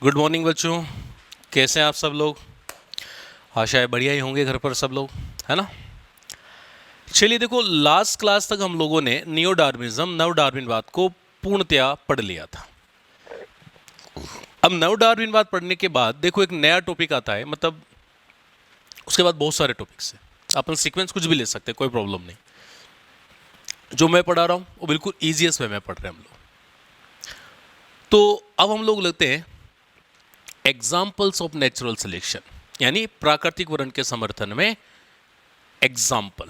Good morning बच्चों, कैसे हैं आप सब लोग। आशा है बढ़िया ही होंगे घर पर सब लोग, है ना। चलिए देखो, लास्ट क्लास तक हम लोगों ने नियो डार्विनिज्म, नव डार्विनवाद को पूर्णतया पढ़ लिया था। अब नव डार्विनवाद पढ़ने के बाद देखो एक नया टॉपिक आता है, मतलब उसके बाद बहुत सारे टॉपिक्स हैं। अपन सीक्वेंस कुछ भी ले सकते हैं, कोई प्रॉब्लम नहीं। जो मैं पढ़ा रहा हूँ वो बिल्कुल ईजीएस्ट वे में पढ़ रहे हैं हम लोग। तो अब हम लोग लेते हैं एग्जाम्पल्स ऑफ नेचुरल सिलेक्शन, यानी प्राकृतिक वर्ण के समर्थन में एग्जाम्पल।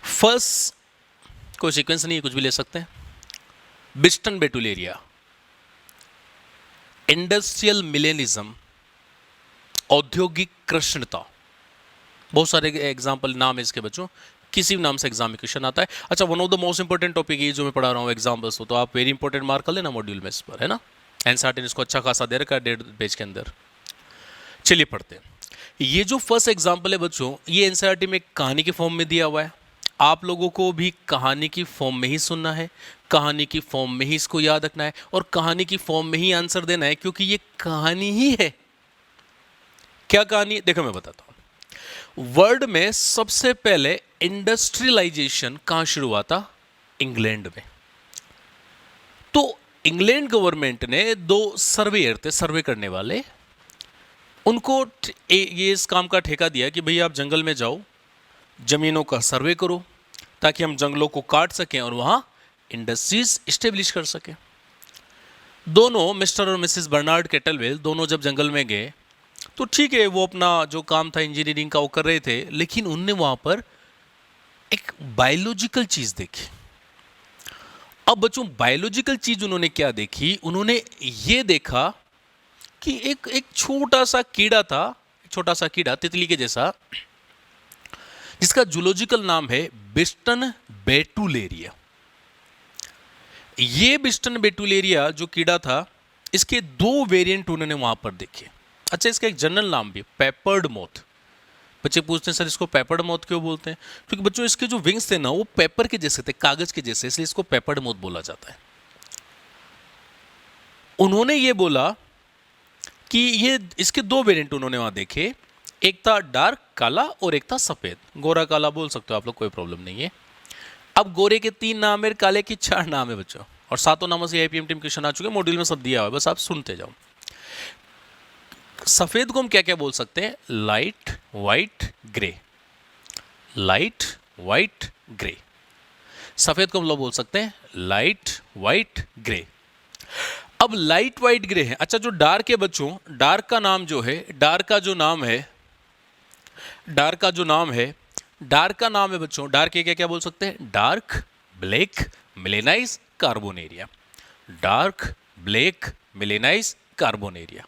फर्स्ट कोई सीक्वेंस नहीं है, कुछ भी ले सकते हैं। बिस्टन बेटुलेरिया, इंडस्ट्रियल मिलेनिज्म, औद्योगिक कृष्णता। बहुत सारे एग्जाम्पल नाम है इसके बच्चों, किसी भी नाम से एग्जाम में क्वेश्चन आता है। अच्छा, one of the most important topic ये जो मैं पढ़ा रहा हूँ एग्जाम्पल्स, तो आप वेरी इंपॉर्टेंट मार्क कर लेना मॉड्यूल में इस पर, है ना। एनसीईआरटी ने इसको अच्छा खासा दे रखा है 1.5 पेज के अंदर। चलिए पढ़ते हैं। ये जो फर्स्ट एग्जाम्पल है बच्चों, ये एनसीईआरटी में कहानी के फॉर्म में दिया हुआ है। आप लोगों को भी कहानी की फॉर्म में ही सुनना है, कहानी की फॉर्म में ही इसको याद रखना है और कहानी की फॉर्म में ही आंसर देना है, क्योंकि ये कहानी ही है। क्या कहानी? देखो मैं बताता हूं। वर्ल्ड में सबसे पहले इंडस्ट्रियलाइजेशन कहां शुरू हुआ था? इंग्लैंड में। तो इंग्लैंड गवर्नमेंट ने दो सर्वेयर थे, सर्वे करने वाले, उनको ये इस काम का ठेका दिया कि भैया आप जंगल में जाओ, जमीनों का सर्वे करो, ताकि हम जंगलों को काट सकें और वहां इंडस्ट्रीज स्टेब्लिश कर सकें। दोनों मिस्टर और मिसेस बर्नार्ड कैटलवेल दोनों जब जंगल में गए तो ठीक है, वो अपना जो काम था इंजीनियरिंग का वो कर रहे थे, लेकिन उनने वहां पर एक बायोलॉजिकल चीज देखी। अब बच्चों, बायोलॉजिकल चीज उन्होंने क्या देखी? उन्होंने ये देखा कि एक छोटा सा कीड़ा था, छोटा सा कीड़ा तितली के जैसा, जिसका जूलॉजिकल नाम है बिस्टन बेटुलेरिया। ये बिस्टन बेटुलेरिया जो कीड़ा था, इसके दो वेरिएंट उन्होंने वहां पर देखे। अच्छा, इसका एक जनरल नाम भी, पेपर्ड मोथ। बच्चे पूछते हैं सर इसको पेपर्ड मोथ क्यों बोलते हैं? क्योंकि बच्चों इसके जो विंग्स थे ना, वो पेपर के जैसे थे, कागज के जैसे, इसलिए इसको पेपर्ड मोथ बोला जाता है। उन्होंने ये बोला कि ये इसके दो वेरिएंट उन्होंने वहां देखे, एक था डार्क काला और एक था सफेद। गोरा काला बोल सकते हो आप लोग, कोई प्रॉब्लम नहीं है। अब गोरे के 3 नाम है, काले के 4 नाम है बच्चों, और सातों नामों से आईपीएम टीम क्वेश्चन आ चुके हैं, मॉड्यूल में सब दिया हुआ है, बस आप सुनते जाओ। सफेद को हम क्या क्या बोल सकते हैं? Light, white, grey. Light, white, grey. सफेद को हम लोग बोल सकते हैं लाइट, व्हाइट, ग्रे। अब लाइट, व्हाइट, ग्रे है। अच्छा, जो डार्क है बच्चों, डार्क का नाम जो है, डार्क का जो नाम है, डार्क का जो नाम है, डार्क का नाम है बच्चों, डार्क के क्या क्या बोल सकते हैं? Dark, black, melanise, carbonaria. Dark, black, melanise, carbonaria.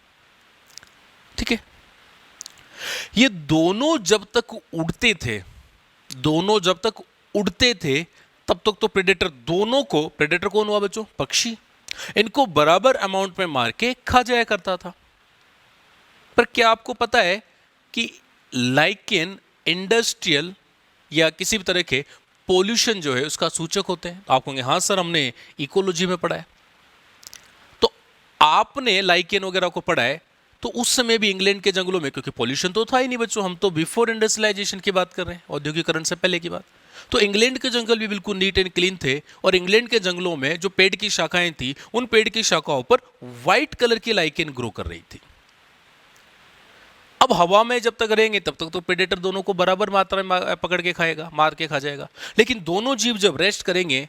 ठीक है। ये दोनों जब तक उड़ते थे, दोनों जब तक उड़ते थे, तब तक तो प्रेडेटर दोनों को, प्रेडेटर कौन हुआ बच्चों? पक्षी, इनको बराबर अमाउंट में मार के खा जाया करता था। पर क्या आपको पता है कि लाइकेन इंडस्ट्रियल या किसी भी तरह के पोल्यूशन जो है उसका सूचक होते हैं? आप कहोगे हाँ सर, हमने इकोलॉजी में पढ़ा है। तो आपने लाइकेन वगैरह को पढ़ा है, तो उस समय भी इंग्लैंड के जंगलों में, क्योंकि पॉल्यूशन तो था ही नहीं बच्चों, हम तो बिफोर इंडस्ट्रियलाइजेशन की बात कर रहे हैं, औद्योगिकरण से पहले की बात। तो इंग्लैंड के जंगल भी बिल्कुल नीट एंड क्लीन थे, और इंग्लैंड के जंगलों में जो पेड़ की शाखाएं थी, उन पेड़ की शाखाओं पर व्हाइट कलर की लाइकेन ग्रो कर रही थी। अब हवा में जब तक रहेंगे तब तक तो प्रेडेटर दोनों को बराबर मात्रा में पकड़ के खाएगा, मार के खा जाएगा। लेकिन दोनों जीव जब रेस्ट करेंगे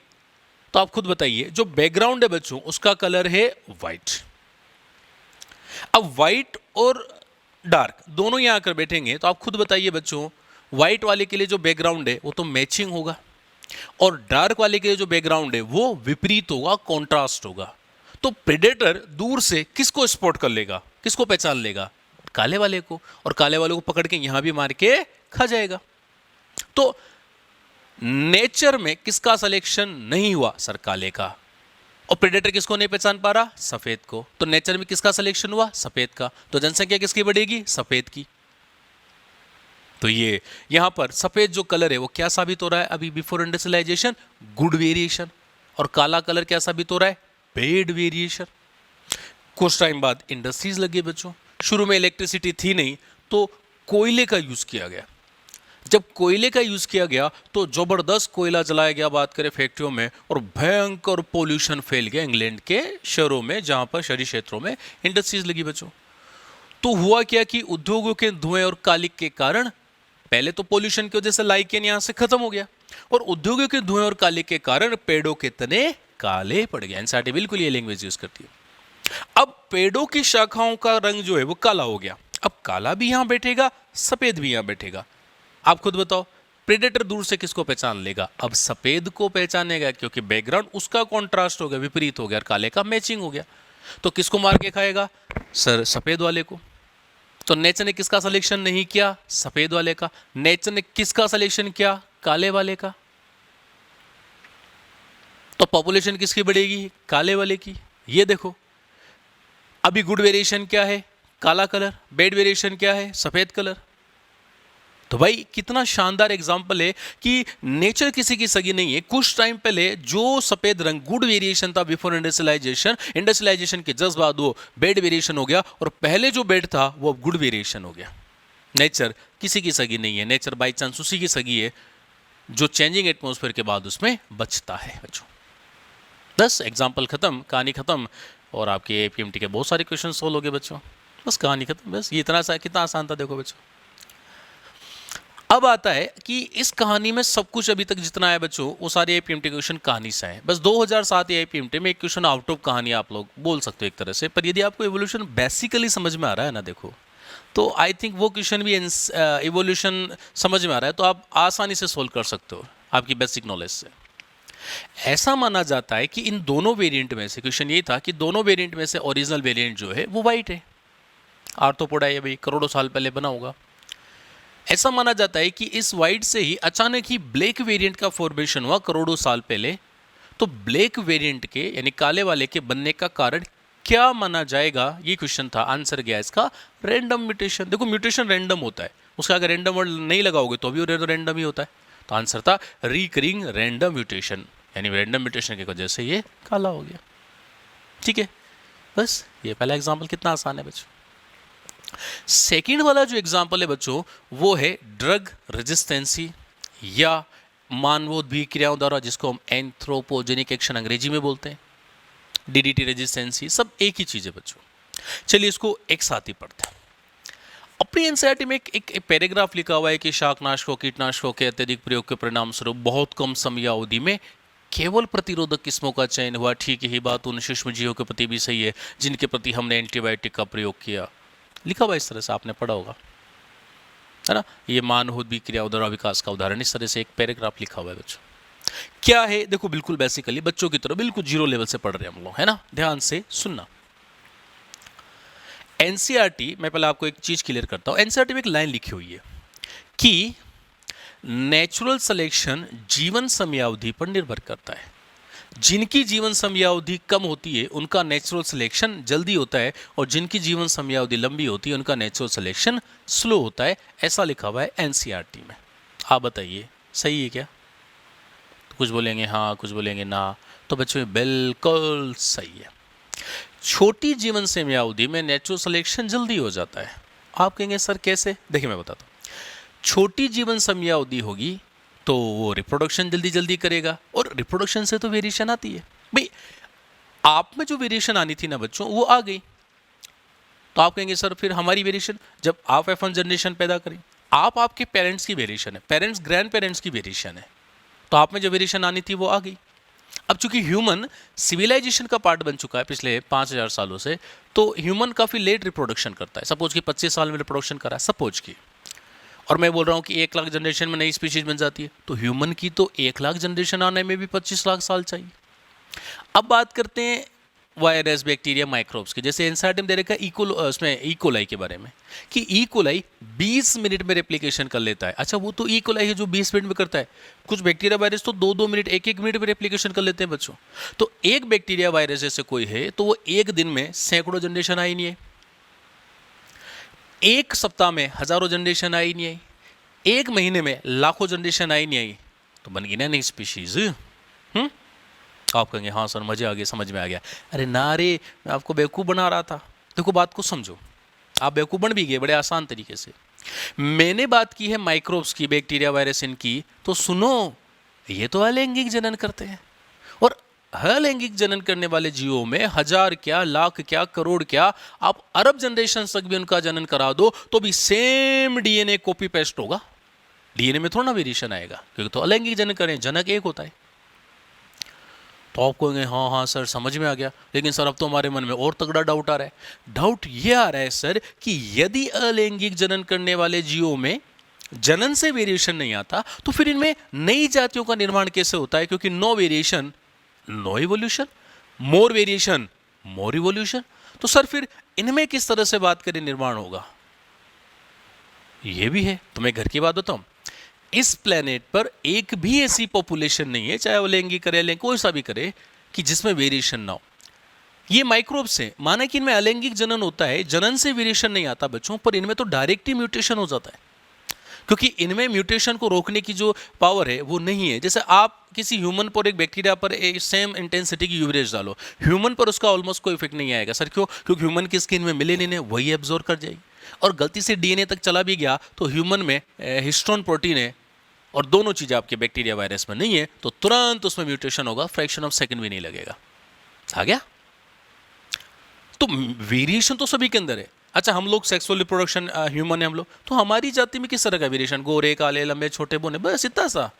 तो आप खुद बताइए, जो बैकग्राउंड है बच्चों उसका कलर है व्हाइट। अब व्हाइट और डार्क दोनों यहां आकर बैठेंगे, तो आप खुद बताइए बच्चों, व्हाइट वाले के लिए जो बैकग्राउंड है वो तो मैचिंग होगा, और डार्क वाले के लिए जो बैकग्राउंड है वो विपरीत होगा, कॉन्ट्रास्ट होगा। तो प्रेडेटर दूर से किसको स्पॉट कर लेगा, किसको पहचान लेगा? काले वाले को, और काले वाले को पकड़ के यहां भी मार के खा जाएगा। तो नेचर में किसका सिलेक्शन नहीं हुआ? सर काले का। और प्रेडेटर किसको नहीं पहचान पा रहा? सफेद को। तो नेचर में किसका सिलेक्शन हुआ? सफेद का। तो जनसंख्या किसकी बढ़ेगी? सफेद की। तो ये यहां पर सफेद जो कलर है वो क्या साबित हो रहा है अभी बिफोर इंडस्ट्रियलाइजेशन? Good variation. और काला कलर क्या साबित हो रहा है? Bad variation. कुछ टाइम बाद इंडस्ट्रीज लगी बच्चों। शुरू में इलेक्ट्रिसिटी थी नहीं तो कोयले का यूज किया गया। जब कोयले का यूज किया गया तो जबरदस्त कोयला जलाया गया, बात करें फैक्ट्रियों में, और भयंकर पोल्यूशन फैल गया इंग्लैंड के शहरों में जहां पर शहरी क्षेत्रों में इंडस्ट्रीज लगी बच्चों। तो हुआ क्या कि उद्योगों के धुएं और कालिक के कारण पहले तो पोल्यूशन की वजह से लाइकेन यहां से खत्म हो गया, और उद्योगों के धुएं और कालिक के कारण पेड़ों के तने काले पड़ गए। एनसीईआरटी बिल्कुल ये लैंग्वेज यूज करती है। अब पेड़ों की शाखाओं का रंग जो है वो काला हो गया। अब काला भी यहां बैठेगा, सफेद भी यहां बैठेगा। आप खुद बताओ, प्रेडेटर दूर से किसको पहचान लेगा? अब सफेद को पहचानेगा, क्योंकि बैकग्राउंड उसका कॉन्ट्रास्ट हो गया, विपरीत हो गया, और काले का मैचिंग हो गया। तो किसको मार के खाएगा? सर सफेद वाले को। तो नेचर ने किसका सिलेक्शन नहीं किया? सफेद वाले का। नेचर ने किसका सिलेक्शन किया? काले वाले का। तो पॉपुलेशन किसकी बढ़ेगी? काले वाले की। ये देखो, अभी गुड वेरिएशन क्या है? काला कलर। बैड वेरिएशन क्या है? सफेद कलर। तो भाई कितना शानदार एग्जाम्पल है कि नेचर किसी की सगी नहीं है। कुछ टाइम पहले जो सफेद रंग गुड वेरिएशन था बिफोर इंडस्ट्रियलाइजेशन, इंडस्ट्रियलाइजेशन के जस्ट बाद वो बैड वेरिएशन हो गया, और पहले जो बैड था वो अब गुड वेरिएशन हो गया। नेचर किसी की सगी नहीं है, नेचर बाई चांस उसी की सगी है जो चेंजिंग एटमॉस्फेयर के बाद उसमें बचता है बच्चों। बस एग्जाम्पल खत्म, कहानी खत्म, और आपके एपीएमटी के बहुत सारे क्वेश्चन सोल्व हो गए बच्चों। बस कहानी खत्म। बस ये इतना सा, कितना आसान था देखो बच्चों। अब आता है कि इस कहानी में सब कुछ अभी तक जितना है बच्चों वो सारे एपीएमटी क्वेश्चन कहानी से है। बस 2007 एपीएमटी में एक क्वेश्चन आउट ऑफ कहानी आप लोग बोल सकते हो एक तरह से, पर यदि आपको एवोल्यूशन बेसिकली समझ में आ रहा है ना देखो, तो आई थिंक वो क्वेश्चन भी एवोल्यूशन समझ में आ रहा है तो आप आसानी से सोल्व कर सकते हो आपकी बेसिक नॉलेज से। ऐसा माना जाता है कि इन दोनों वेरिएंट में से, क्वेश्चन ये था कि दोनों वेरिएंट में से ओरिजिनल वेरिएंट जो है वो वाइट है। आर्थ्रोपोडा ये भाई करोड़ों साल पहले बना होगा। ऐसा माना जाता है कि इस वाइट से ही अचानक ही ब्लैक वेरिएंट का फॉर्मेशन हुआ करोड़ों साल पहले। तो ब्लैक वेरिएंट के यानी काले वाले के बनने का कारण क्या माना जाएगा, ये क्वेश्चन था। आंसर गया इसका रैंडम म्यूटेशन। देखो म्यूटेशन रैंडम होता है, उसका अगर रैंडम वर्ड नहीं लगाओगे तो भी रैंडम ही होता है। तो आंसर था रिकरिंग रैंडम म्यूटेशन, यानी रैंडम म्यूटेशन की वजह से ये काला हो गया। ठीक है, बस ये पहला एग्जाम्पल कितना आसान है बच्चों। सेकेंड वाला जो एग्जाम्पल है बच्चों वो है ड्रग रेजिस्टेंसी या मानवोद्भिद क्रियाओं द्वारा, जिसको हम एंथ्रोपोजेनिक एक्शन अंग्रेजी में बोलते हैं, डीडीटी रेजिस्टेंसी, सब एक ही चीज है बच्चों। चलिए इसको एक साथ ही पढ़ते हैं। अपनी एनसीईआरटी में एक पैराग्राफ लिखा हुआ है कि शाकनाशकों कीटनाशकों के अत्यधिक प्रयोग के परिणाम स्वरूप बहुत कम समय अवधि में केवल प्रतिरोधक किस्मों का चयन हुआ। ठीक यही बात उन सूक्ष्म जीवों के प्रति भी सही है जिनके प्रति हमने एंटीबायोटिक का प्रयोग किया। लिखा हुआ इस तरह से, आपने पढ़ा होगा है ना। ये मानवोद्भिद क्रियाओं द्वारा विकास का उदाहरण, इस तरह से एक पैराग्राफ लिखा हुआ है बच्चों। क्या है देखो, बिल्कुल बेसिकली बच्चों की तरह बिल्कुल जीरो लेवल से पढ़ रहे हैं हम लोग, है ना। ध्यान से सुनना। एनसीईआरटी, मैं पहले आपको एक चीज क्लियर करता हूं। एनसीईआरटी में एक लाइन लिखी हुई है कि नेचुरल सिलेक्शन जीवन समयावधि पर निर्भर करता है। जिनकी जीवन समयावधि कम होती है उनका नेचुरल सिलेक्शन जल्दी होता है, और जिनकी जीवन समयावधि लंबी होती है उनका नेचुरल सिलेक्शन स्लो होता है। ऐसा लिखा हुआ है एनसीईआरटी में। आप बताइए सही है क्या? तो कुछ बोलेंगे हाँ, कुछ बोलेंगे ना। तो बच्चों बिल्कुल सही है। छोटी जीवन समयावधि में नेचुरल सिलेक्शन जल्दी हो जाता है। आप कहेंगे सर कैसे? देखिए मैं बताता हूँ। छोटी जीवन समयावधि होगी तो वो रिप्रोडक्शन जल्दी जल्दी करेगा, और रिप्रोडक्शन से तो वेरिएशन आती है भाई। आप में जो वेरिएशन आनी थी ना बच्चों वो आ गई। तो आप कहेंगे सर फिर हमारी वेरिएशन, जब आप F1 जनरेशन पैदा करें, आप आपके पेरेंट्स की वेरिएशन है, पेरेंट्स ग्रैंड पेरेंट्स की वेरिएशन है, तो आप में जो वेरिएशन आनी थी वो आ गई। अब चूंकि ह्यूमन सिविलाइजेशन का पार्ट बन चुका है पिछले 5000 सालों से, तो ह्यूमन काफी लेट रिप्रोडक्शन करता है। सपोज कि 25 साल में रिप्रोडक्शन करा, सपोज की, और मैं बोल रहा हूँ कि 1 लाख जनरेशन में नई स्पीशीज बन जाती है, तो ह्यूमन की तो 1 लाख जनरेशन आने में भी 25 लाख साल चाहिए। अब बात करते हैं वायरस, बैक्टीरिया, माइक्रोब्स की। जैसे एनसीईआरटी में दे रखा है उसमें इकोलाई के बारे में कि इकोलाई 20 मिनट में रेप्लिकेशन कर लेता है। अच्छा वो तो इकोलाई है जो 20 मिनट में करता है, कुछ बैक्टीरिया वायरस तो 2-2 मिनट, 1-1 मिनट में रेप्लिकेशन कर लेते हैं बच्चों। तो एक बैक्टीरिया वायरस जैसे कोई है तो वो एक दिन में सैकड़ों जनरेशन आई नहीं है, एक सप्ताह में हजारों जनरेशन आई नहीं आई, एक महीने में लाखों जनरेशन आई नहीं आई, तो बन गई ना नई स्पीशीज। आप कहेंगे हाँ सर मजे आ गए, समझ में आ गया। अरे ना रे, मैं आपको बेवकूफ़ बना रहा था। देखो बात को समझो, आप बेवकूफ़ बन भी गए बड़े आसान तरीके से। मैंने बात की है माइक्रोब्स की, बैक्टीरिया वायरस इनकी, तो सुनो, ये तो अलैंगिक जनन करते हैं। और अलैंगिक जनन करने वाले जीवों में हजार क्या, लाख क्या, करोड़ क्या, आप अरब जनरेशन तक भी उनका जनन करा दो तो भी सेम डीएनए कॉपी पेस्ट होगा। डीएनए में थोड़ा ना वेरिएशन आएगा, क्योंकि तो अलैंगिक जनन करें, जनक एक होता है। तो आप कहेंगे हाँ हाँ सर समझ में आ गया, लेकिन सर अब तो हमारे मन में और तगड़ा डाउट आ रहा है। डाउट ये आ रहा है सर कि यदि अलैंगिक जनन करने वाले जीवों में जनन से वेरिएशन नहीं आता तो फिर इनमें नई जातियों का निर्माण कैसे होता है? क्योंकि नो वेरिएशन नो इवोल्यूशन, मोर वेरिएशन मोर इवोल्यूशन। तो सर फिर इनमें किस तरह से बात करें निर्माण होगा? ये भी है। तो मैं घर की बात बताऊं, इस प्लेनेट पर एक भी ऐसी पॉपुलेशन नहीं है, चाहे वो लैंगिक करे अलैंगिक कोई सा भी करे, कि जिसमें वेरिएशन ना हो। ये माइक्रोब्स हैं, माना कि इनमें अलैंगिक जनन होता है, जनन से वेरिएशन नहीं आता बच्चों, पर इनमें तो डायरेक्ट ही म्यूटेशन हो जाता है, क्योंकि इनमें म्यूटेशन को रोकने की जो पावर है वो नहीं है। जैसे आप किसी ह्यूमन पर एक बैक्टीरिया पर एक सेम इंटेंसिटी की यूवरेज डालो, ह्यूमन पर उसका ऑलमोस्ट कोई इफेक्ट नहीं आएगा। सर क्यों? क्योंकि ह्यूमन की स्किन में मिलेनिन है, वही एब्जॉर्ब कर जाएगी। और गलती से डीएनए तक चला भी गया तो ह्यूमन में हिस्टोन प्रोटीन है, और दोनों चीज़ें आपके बैक्टीरिया वायरस में नहीं है, तो तुरंत उसमें म्यूटेशन होगा, फ्रैक्शन ऑफ सेकंड भी नहीं लगेगा। आ गया? तो वेरिएशन तो सभी के अंदर है। अच्छा, हम लोग सेक्सुअल रिप्रोडक्शन ह्यूमन है हम लोग, तो हमारी जाति में किस तरह का वेरिएशन? गोरे, काले, लंबे, छोटे, बोने, बस इतना सा।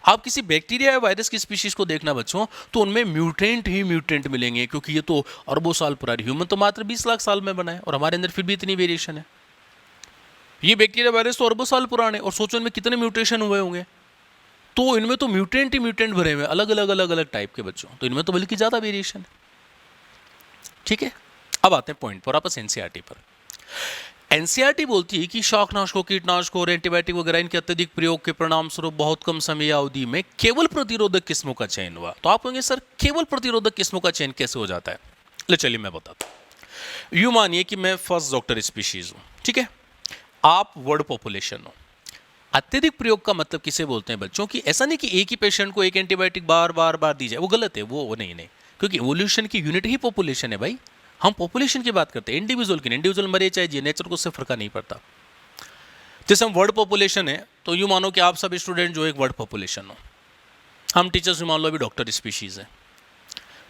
आप किसी बैक्टीरिया या वायरस की स्पीशीज को देखना बच्चों, तो उनमें म्यूटेंट ही म्यूटेंट मिलेंगे, क्योंकि ये तो अरबों साल पुरानी, ह्यूमन तो मात्र 20 लाख साल में बना है, और हमारे अंदर फिर भी इतनी वेरिएशन है। ये बैक्टीरिया वायरस तो अरबों साल पुराने, और सोचो इनमें कितने म्यूटेशन हुए होंगे। तो इनमें तो म्यूटेंट ही म्यूटेंट भरे हुए, अलग अलग अलग अलग टाइप के बच्चों, तो इनमें तो बल्कि ज़्यादा वेरिएशन है। ठीक है, अब आते हैं पॉइंट पर, वापस एनसीईआरटी पर। एनसीईआरटी बोलती है कि शाकनाशकों, कीटनाशकों और एंटीबायोटिक वगैरह इनके अत्यधिक प्रयोग के परिणाम स्वरूप बहुत कम समय अवधि में केवल प्रतिरोधक किस्मों का चयन हुआ। तो आप कहेंगे सर केवल प्रतिरोधक किस्मों का चयन कैसे हो जाता है? ले चलिए मैं बताता हूं। यूं मानिए कि मैं फर्स्ट डॉक्टर स्पीशीज हूं, ठीक है, आप वर्ल्ड पॉपुलेशन हो। अत्यधिक प्रयोग का मतलब किसे बोलते हैं बच्चों? कि ऐसा नहीं कि एक ही पेशेंट को एक एंटीबायोटिक बार बार बार दी जाए, वो गलत है, वो नहीं, क्योंकि इवोल्यूशन की यूनिट ही पॉपुलेशन है भाई। हम पॉपुलेशन की बात करते हैं, इंडिविजुअल की। इंडिविजुअल मरे चाहे जिए, नेचर को उससे फर्क नहीं पड़ता। जैसे हम वर्ल्ड पॉपुलेशन है, तो यूं मानो कि आप सब स्टूडेंट जो एक वर्ल्ड पॉपुलेशन हो, हम टीचर्स मान लो अभी डॉक्टर स्पीशीज है।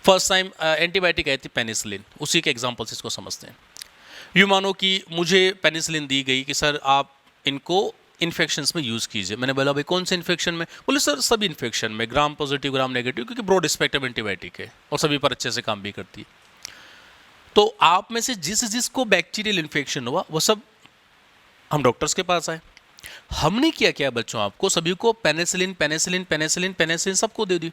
फर्स्ट टाइम एंटीबायोटिक आई थी पेनिसिलिन, उसी के एग्जाम्पल से इसको समझते हैं। यूं मानो कि मुझे पेनिसिलिन दी गई कि सर आप इनको इन्फेक्शंस में यूज़ कीजिए। मैंने बोला भाई कौन से इन्फेक्शन में? बोले सर सभी इन्फेक्शन में, ग्राम पॉजिटिव ग्राम नेगेटिव, क्योंकि ब्रॉड स्पेक्ट्रम एंटीबायोटिक है और सभी पर अच्छे से काम भी करती है। तो आप में से जिसको बैक्टीरियल इन्फेक्शन हुआ वो सब हम डॉक्टर्स के पास आए। हमने किया क्या बच्चों? आपको सभी को पेनिसिलिन पेनिसिलिन पेनिसिलिन पेनिसिलिन सबको दे दी।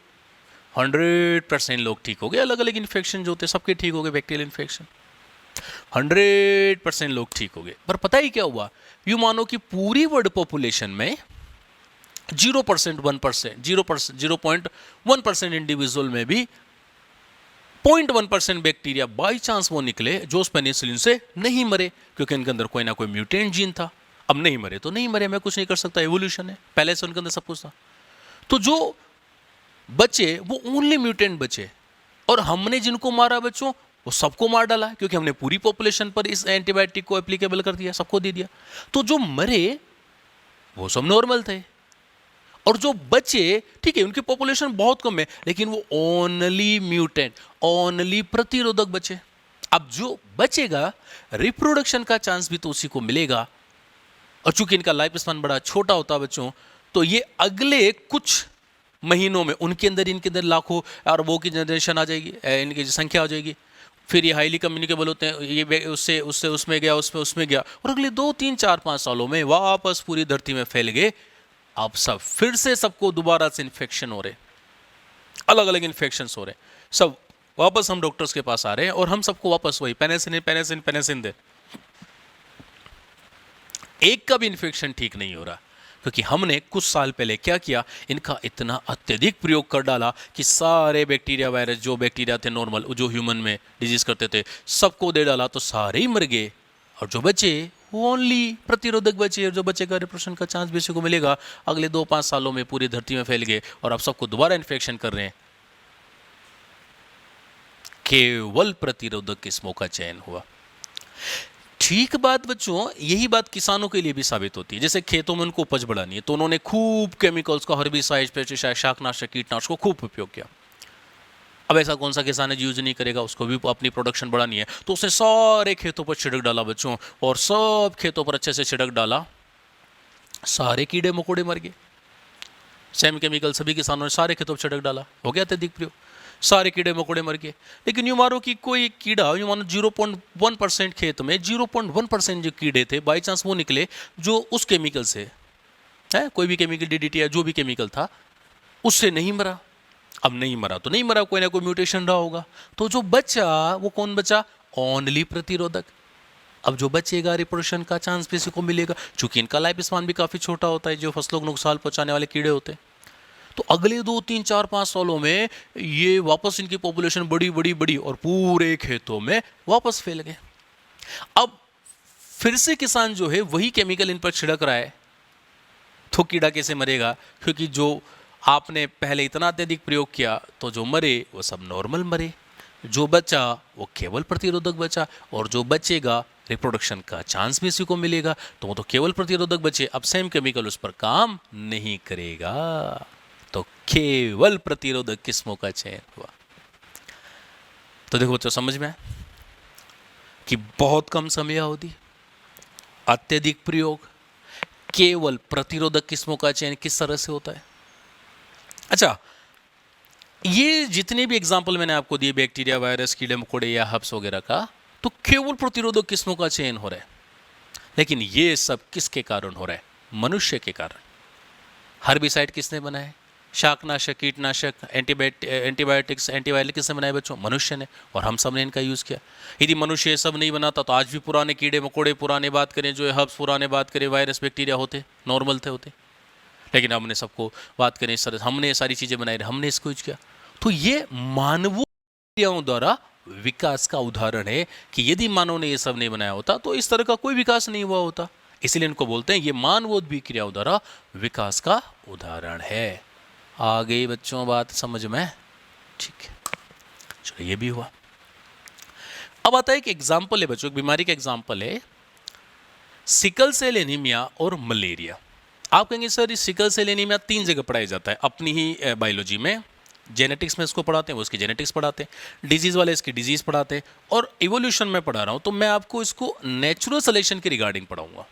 100% लोग ठीक हो गए। अलग अलग इन्फेक्शन जो होते सबके ठीक हो गए, बैक्टीरियल इन्फेक्शन 100% लोग ठीक हो गए। पर पता ही क्या हुआ? यूं मानो कि पूरी वर्ल्ड पॉपुलेशन में 0% 1% 0.1% इंडिविजुअल में भी 0.1% बैक्टीरिया बाई चांस वो निकले जो उस पेनिसिलिन से नहीं मरे, क्योंकि इनके अंदर कोई ना कोई म्यूटेंट जीन था। अब नहीं मरे तो नहीं मरे, मैं कुछ नहीं कर सकता, एवोल्यूशन है, पहले से उनके अंदर सब कुछ था। तो जो बचे वो ओनली म्यूटेंट बचे, और हमने जिनको मारा बच्चों वो सबको मार डाला, क्योंकि हमने पूरी पॉपुलेशन पर इस एंटीबायोटिक को एप्लीकेबल कर दिया, सबको दे दिया। तो जो मरे वो सब नॉर्मल थे, और जो बचे ठीक है उनकी पॉपुलेशन बहुत कम है, लेकिन वो ओनली म्यूटेंट, ओनली प्रतिरोधक बचे। अब जो बचेगा रिप्रोडक्शन का चांस भी तो उसी को मिलेगा, और चूंकि इनका लाइफ स्पैन बड़ा छोटा होता है बच्चों, तो ये अगले कुछ महीनों में इनके अंदर लाखों अरबों की जनरेशन आ जाएगी, इनकी संख्या हो जाएगी। फिर ये हाईली कम्युनिकेबल होते हैं, ये उससे उससे उसमें गया, उसमें गया, और अगले 2 3 4 5 सालों में वापस पूरी धरती में फैल गए। अब सब फिर से सबको दोबारा से इन्फेक्शन हो रहे, अलग अलग इन्फेक्शन हो रहे, सब वापस हम डॉक्टर्स के पास आ रहे हैं, और हम सबको वापस वही पेनिसिलिन पेनिसिलिन पेनिसिलिन दे। एक का भी इन्फेक्शन ठीक नहीं हो रहा, क्योंकि हमने कुछ साल पहले क्या किया, इनका इतना अत्यधिक प्रयोग कर डाला कि सारे बैक्टीरिया वायरस जो बैक्टीरिया थे नॉर्मल, जो ह्यूमन में डिजीज करते थे, सबको दे डाला, तो सारे ही मर गए, और जो बचे वो ओनली प्रतिरोधक बचे, और जो बचेगा रिप्रोडक्शन का चांस भी को मिलेगा। अगले 2 5 सालों में पूरी धरती में फैल गए, और अब सबको दोबारा इन्फेक्शन कर रहे हैं। केवल प्रतिरोधक किस्मों का चयन हुआ। ठीक बात बच्चों, यही बात किसानों के लिए भी साबित होती है। जैसे खेतों में उनको उपज बढ़ानी है तो उन्होंने खूब केमिकल्स का, हर्बिसाइड, पेस्टिसाइड, शाकनाशक, कीटनाशक को खूब उपयोग किया। अब ऐसा कौन सा किसान है यूज नहीं करेगा, उसको भी अपनी प्रोडक्शन बढ़ानी है, तो उसने सारे खेतों पर छिड़क डाला बच्चों, और सब खेतों पर अच्छे से छिड़क डाला, सारे कीड़े मकोड़े मर गए। सेम केमिकल सभी किसानों ने सारे खेतों पर छिड़क डाला, हो गया अत्यधिक प्रयोग, सारे कीड़े मकोड़े मर गए। लेकिन यूं मानो कि कोई कीड़ा, यूं मानो 0.1% खेत में 0.1% जो कीड़े थे बाई चांस वो निकले जो उस केमिकल से है, कोई भी केमिकल, डीडीटी या जो भी केमिकल था, उससे नहीं मरा। अब नहीं मरा तो नहीं मरा, कोई ना कोई म्यूटेशन रहा होगा, तो जो बचा वो कौन बचा? ओनली प्रतिरोधक। अब जो बचेगा रिप्रोडक्शन का चांस भी इसी को मिलेगा, क्योंकि इनका लाइफ स्पान भी काफ़ी छोटा होता है, जो फसलों को नुकसान पहुंचाने वाले कीड़े होते हैं। तो अगले 2, 3, 4, 5 सालों में ये वापस इनकी पॉपुलेशन बड़ी और पूरे खेतों में वापस फैल गए। अब फिर से किसान जो है वही केमिकल इन पर छिड़क रहा है, तो कीड़ा कैसे मरेगा? क्योंकि जो आपने पहले इतना अत्यधिक प्रयोग किया, तो जो मरे वो सब नॉर्मल मरे, जो बचा वो केवल प्रतिरोधक बचा, और जो बचेगा रिप्रोडक्शन का चांस भी इसी को मिलेगा, तो वो तो केवल प्रतिरोधक बचे। अब सेम केमिकल उस पर काम नहीं करेगा, तो केवल प्रतिरोधक किस्मों का चयन हुआ। तो देखो बच्चों, समझ में आया कि बहुत कम समय अवधि, अत्यधिक प्रयोग, केवल प्रतिरोधक किस्मों का चयन किस तरह से होता है। अच्छा, ये जितने भी एग्जाम्पल मैंने आपको दिए, बैक्टीरिया, वायरस, कीड़े मकोड़े या हब्स वगैरह का, तो केवल प्रतिरोधक किस्मों का चयन हो रहा है। लेकिन ये सब किसके कारण हो रहा है? मनुष्य के कारण। हर्बिसाइड किसने बनाए? शाकनाशक, कीटनाशक, एंटीबायोटिक्स, एंटीवायरल किसने बनाए बच्चों? मनुष्य ने, और हम सब ने इनका यूज़ किया। यदि मनुष्य ये सब नहीं बनाता तो आज भी पुराने कीड़े मकोड़े, पुराने बात करें जो है हब्स, पुराने बात करें वायरस, बैक्टीरिया होते, नॉर्मल थे होते। लेकिन हमने सबको बात करें इस तरह, हमने सारी चीज़ें बनाई, हमने इसको यूज किया। तो ये मानवों क्रियाओं द्वारा विकास का उदाहरण है कि यदि मानव ने ये सब नहीं बनाया होता तो इस तरह का कोई विकास नहीं हुआ होता। इसलिए इनको बोलते हैं ये मानवोद्भिक क्रियाओं द्वारा विकास का उदाहरण है। आ गई बच्चों बात समझ में? ठीक है, चलो ये भी हुआ। अब आता है एक एग्जाम्पल है बच्चों, एक बीमारी का एग्जाम्पल है, सिकल सेल एनीमिया और मलेरिया। आप कहेंगे सर इस सिकल सेल एनीमिया 3 जगह पढ़ाया जाता है अपनी ही बायोलॉजी में। जेनेटिक्स में इसको पढ़ाते हैं, वो इसकी जेनेटिक्स पढ़ाते हैं, डिजीज़ वाले इसकी डिजीज़ पढ़ाते हैं, और इवोल्यूशन में पढ़ा रहा हूँ तो मैं आपको इसको नेचुरल सिलेक्शन के रिगार्डिंग पढ़ाऊंगा।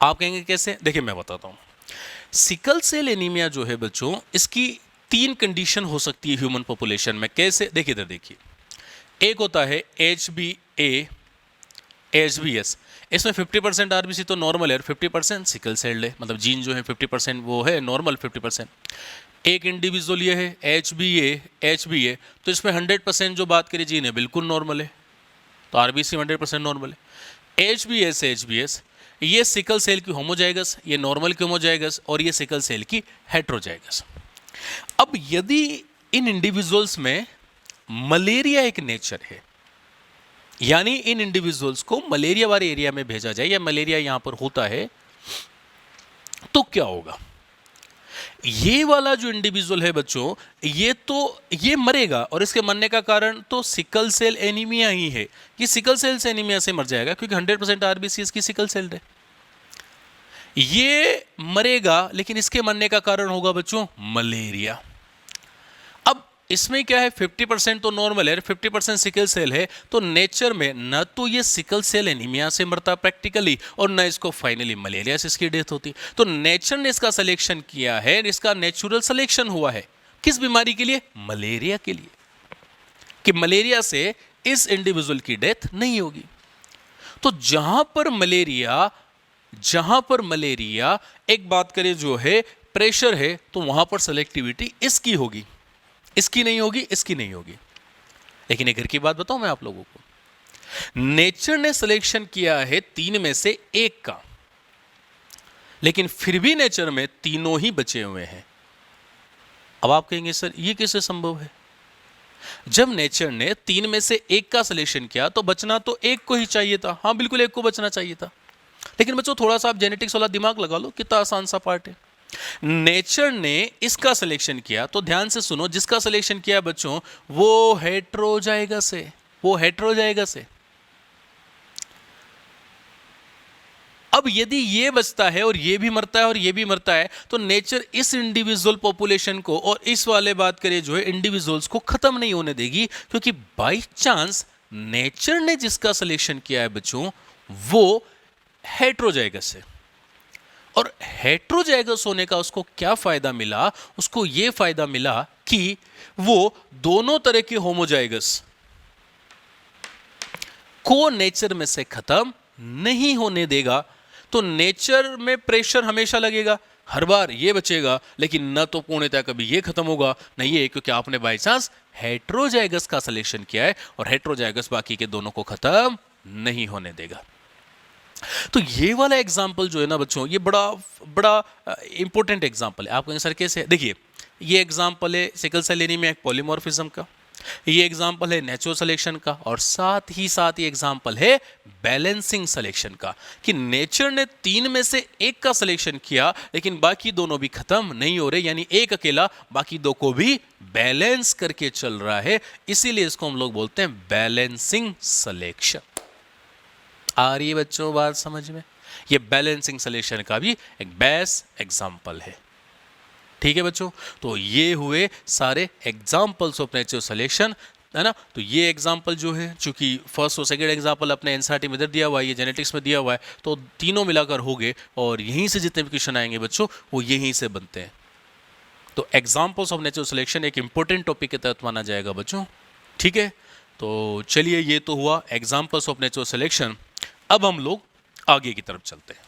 आप कहेंगे कैसे? देखिए मैं बताता हूँ। सिकल सेल एनीमिया जो है बच्चों, इसकी 3 कंडीशन हो सकती है ह्यूमन पॉपुलेशन में। कैसे? देखिए इधर देखिए, एक होता है HbA, HbS, इसमें 50% आरबीसी तो नॉर्मल है और 50% सिकल सेल्ड है, मतलब जीन जो है 50% वो है नॉर्मल, 50%। एक इंडिविजुअल ये है HbA, तो इसमें 100% जो बात करें जीन है बिल्कुल नॉर्मल है, तो आरबीसी 100% नॉर्मल है। HbS ये सिकल सेल की होमोजाइगस, ये नॉर्मल की होमोजाइगस, और ये सिकल सेल की हेट्रोजाइगस। अब यदि इन इंडिविजुअल्स में मलेरिया एक नेचर है, यानी इन इंडिविजुअल्स को मलेरिया वाले एरिया में भेजा जाए या मलेरिया यहां पर होता है, तो क्या होगा? ये वाला जो इंडिविजुअल है बच्चों, ये मरेगा, और इसके मरने का कारण तो सिकल सेल एनीमिया ही है। ये सिकल सेल से एनीमिया से मर जाएगा क्योंकि 100% आरबीसी इसकी सिकल सेल है। ये मरेगा, लेकिन इसके मरने का कारण होगा बच्चों मलेरिया। इसमें क्या है, 50% तो नॉर्मल है, 50% सिकल सेल है, तो नेचर में न तो ये सिकल सेल एनीमिया से मरता प्रैक्टिकली, और न इसको फाइनली मलेरिया से इसकी डेथ होती। तो नेचर ने इसका सिलेक्शन किया है, इसका नेचुरल सिलेक्शन हुआ है किस बीमारी के लिए? मलेरिया के लिए, कि मलेरिया से इस इंडिविजुअल की डेथ नहीं होगी। तो जहां पर मलेरिया एक बात करें जो है प्रेशर है, तो वहां पर सेलेक्टिविटी इसकी होगी, इसकी नहीं होगी। लेकिन एक घर की बात बताऊं मैं आप लोगों को, नेचर ने सिलेक्शन किया है 3 में से 1 का, लेकिन फिर भी नेचर में तीनों ही बचे हुए हैं। अब आप कहेंगे सर ये कैसे संभव है? जब नेचर ने 3 में से 1 का सिलेक्शन किया तो बचना तो 1 को ही चाहिए था। हाँ बिल्कुल 1 को बचना चाहिए था, लेकिन बच्चों थोड़ा सा आप जेनेटिक्स वाला दिमाग लगा लो, कितना आसान सा पार्ट है। नेचर ने इसका सिलेक्शन किया, तो ध्यान से सुनो, जिसका सिलेक्शन किया बच्चों वो हेट्रोजाइगस है, वो हेट्रोजाइगस है। अब यदि ये बचता है और ये भी मरता है और ये भी मरता है, तो नेचर इस इंडिविजुअल पॉपुलेशन को और इस वाले बात करें जो है इंडिविजुअल्स को खत्म नहीं होने देगी, क्योंकि बाय चांस नेचर ने जिसका सिलेक्शन किया है बच्चों वो हेट्रोजाइगस है। और हेट्रोजाइगस होने का उसको क्या फायदा मिला? उसको ये फायदा मिला कि वो दोनों तरह के होमोजाइगस को नेचर में से खत्म नहीं होने देगा। तो नेचर में प्रेशर हमेशा लगेगा, हर बार ये बचेगा, लेकिन न तो पूर्णतः कभी ये खत्म होगा न ये, क्योंकि आपने बाय चांस हेट्रोजाइगस का सिलेक्शन किया है और हेट्रोजाइगस बाकी के दोनों को खत्म नहीं होने देगा। तो ये वाला एग्जाम्पल जो है ना बच्चों, ये बड़ा बड़ा इंपॉर्टेंट एग्जाम्पल है। आप कहेंगे सर कैसे? देखिए, ये एग्जाम्पल है सिकल सेल एनीमिया एक पॉलीमॉर्फिज्म का, ये एग्जाम्पल है नेचुरल सिलेक्शन का, और साथ ही ये एग्जाम्पल है बैलेंसिंग सिलेक्शन का, कि नेचर ने 3 में से 1 का सिलेक्शन किया लेकिन बाकी दोनों भी खत्म नहीं हो रहे, यानी एक अकेला बाकी 2 को भी बैलेंस करके चल रहा है। इसीलिए इसको हम लोग बोलते हैं बैलेंसिंग सिलेक्शन। आ रही है बच्चों बात समझ में? ये बैलेंसिंग सिलेक्शन का भी एक बेस्ट एग्जाम्पल है। ठीक है बच्चों, तो ये हुए सारे एग्जाम्पल्स ऑफ नेचुरल सिलेक्शन, है ना। तो ये एग्जाम्पल जो है, चूंकि फर्स्ट और सेकंड एग्जाम्पल अपने एनसीईआरटी में इधर दिया हुआ है, ये जेनेटिक्स में दिया हुआ है, तो तीनों मिलाकर हो गए और यहीं से जितने भी क्वेश्चन आएंगे बच्चों वो यहीं से बनते हैं। तो एग्जाम्पल्स ऑफ नेचुरल सिलेक्शन एक इंपॉर्टेंट टॉपिक के तहत माना जाएगा बच्चों। ठीक है, तो चलिए ये तो हुआ एग्जाम्पल्स ऑफ नेचुरल सिलेक्शन। अब हम लोग आगे की तरफ चलते हैं।